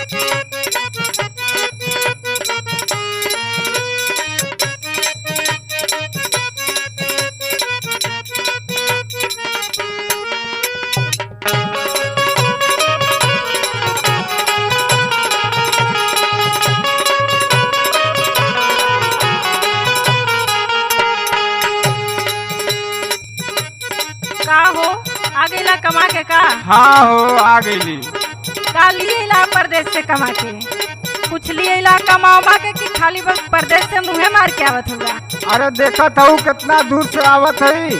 का हो आ गईला कमा के का? हाँ हो आ गईली। का लिए परदेश से कमा के? कुछ लिए कमा के कि खाली बस परदेश से मुँहे मार के आवत होगा? अरे देखत हूँ कितना दूर से आवत है,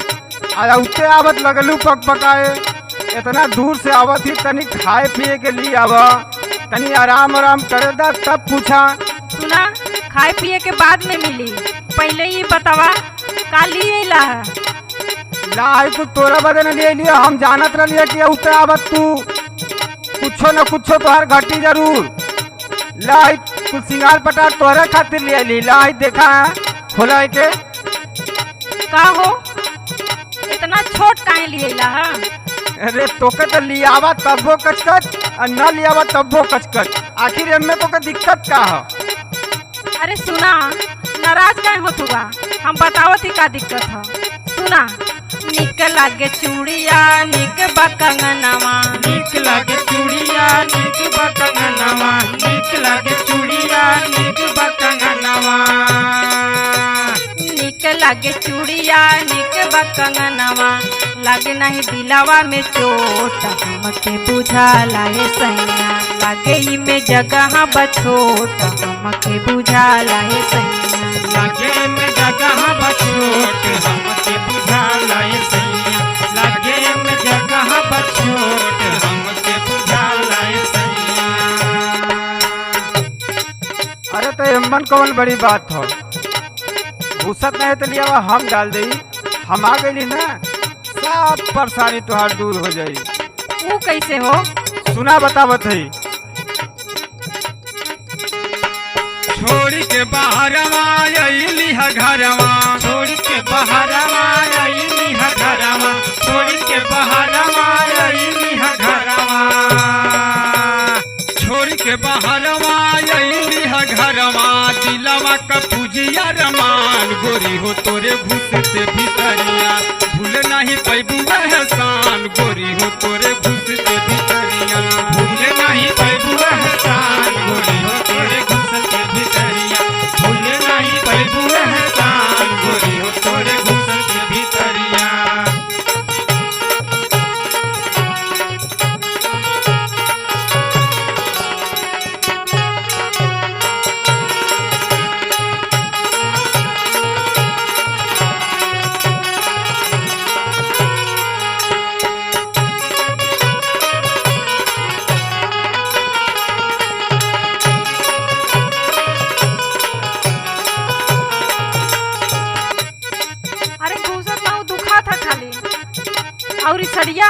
उते आवत लगलू पक पकाए। इतना दूर से आवत ही तनी खाए पिए के लिए आवा, तनी आराम आराम करे दा तब पूछा। सुना, खाए पिए के बाद में मिली, पहले ही बतावा का लिए ला? लाई तू तोरा बदन ले लिया, हम जानत रहिए कि उते आवत तू कुछो न कुछो तोहर घटी जरूर। लाई कुछ सिंगार पटार तोहरे खातिर ले ली। लाई देखा खोला के का हो इतना छोट काहे लिए ला? अरे तोके तो लियावा तब्बो कचकच और न लियावा तब्बो कचकच, आखिर इनमें तोके दिक्कत का है? अरे सुना, नाराज काहे होत हुआ? हम बतावत ही का दिक्कत है। सुना, निक लागे चूड़िया निक बा कंगनवा, निक लागे चूड़िया निक बा कंगनवा, निक लागे चूड़िया निक बा कंगनवा, निक लागे चूड़िया निक बा कंगनवा, लागे नहीं दिलावा में चोट, हमके बुझाला है सैया, लागे ही में जगह बछोट, हमके बुझाला है सैया, लागे में जगह बछोट, हमके बुझाला है सैया, लागे में जगह बछोट, हमके बुझाला है सैया। अरे तो एमन कौन बड़ी बात हो, घुसत नहीं तो लिया हम डाल दी, हम आ गई ना, सब परेशानी तुहार दूर हो जाई। वो कैसे हो? सुना बतावत है। छोड़ के बाहर आइली है घरवा, छोड़ के बाहर आइली है घरवा, छोड़ के बाहर आइली है घरवा, छोड़ के बाहर आइली है घरवा, दिलवा का पूजिया रमान, गोरी हो तोरे घुसते भीतरिया, भूल नहीं पैबू एहसान, गोरी हो तोरे घुसते भीतरिया, भूल नहीं पैबू एहसान, गोरी हो तोरे घुसते भीतरिया, भूल नहीं पैबू एहसान, गोरी हो तोरे घुसते भीतरिया। और सड़िया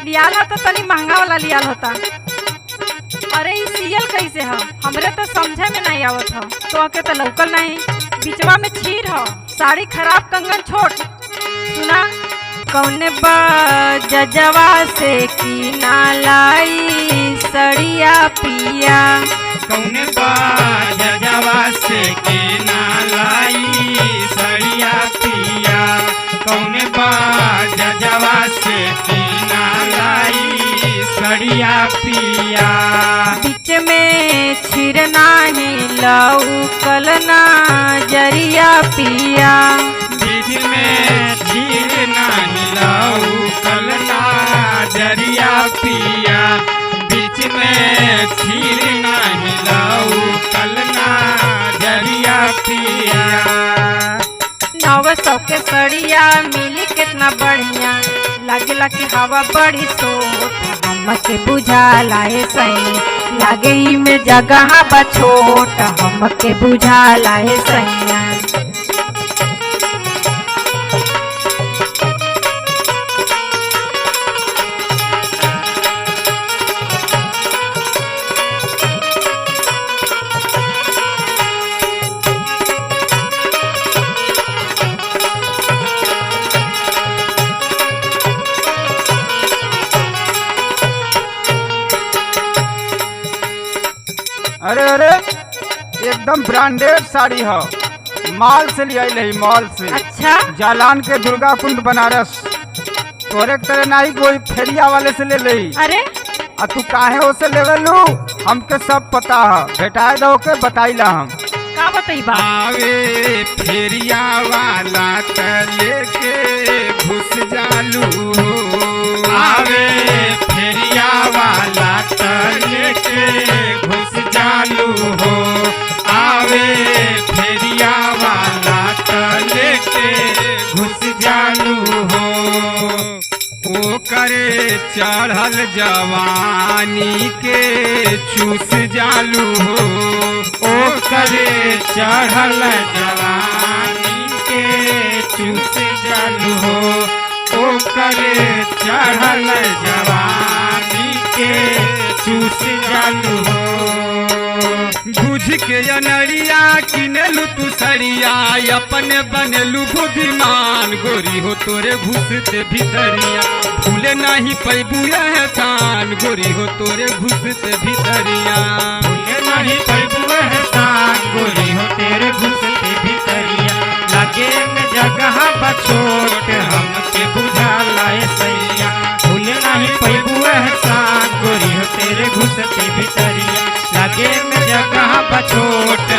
लियाल हो तो तनी महंगा वाला लियाल होता। अरे ये सियल कैसे हो? हमरे तो समझे में नहीं आवत हो, तो आके तो लौकल नहीं, बिचवा में छीर हो, साड़ी खराब कंगन छोट। सुना, कौने जजवा से की ना लाई सड़िया पिया, कौने जजवा से की ना लाई सड़िया पिया, कौने जजवा से की ना लाई सड़िया पिया, बीच में छिरना ही लौकल ना जरिया पिया, बीच में छिरना ही लौकल ना जरिया पिया, बीच में छिरना ही लौकल ना जरिया पिया। 900 के सड़िया मिली कितना बढ़िया, लागेला कि हवा बड़ी सोट, हमके बुझाला है सही, लागे ही में जगह बछोट, हमके बुझाला है सैया। अरे अरे एकदम ब्रांडेड साड़ी हो, माल से ले आई है, मॉल से। अच्छा जालान के दुर्गा कुंड बनारस। तोरे के तरह नहीं कोई फेरिया वाले से ले ली। अरे आ तू काहे ओसे लेवे लू? हमके सब पता है, भेटाए दो के बताइला हम। का बताइबा? आवे फेरिया वाला तले के घुस जालू हो। आवे फेरिया वाला तले के घुस जालू हो। आवे फेरिया वाला तले के घुस जालू हो। ओ करे चढ़ल जवानी के चूस जालू हो। ओ करे चढ़ल जवानी के चूस जालू हो। ओ करे चढ़ल जवानी के चूस जालू हो। बुझ के अनरिया किनेलू तू सरिया, अपने बनेलू बुद्धिमान। गोरी हो तोरे घुसते भीतरिया, भूले नहीं पैबू एहसान। गोरी हो तोरे घुसते भीतरिया, भूले नहीं पैबू एहसान। गोरी हो तेरे घुसते भीतरिया, लगे में जगह बछोट हमके बुझाला सैया। भूले नहीं पैबू एहसान। गोरी हो तेरे घुसते भीतरिया, लगे में जगह बछोट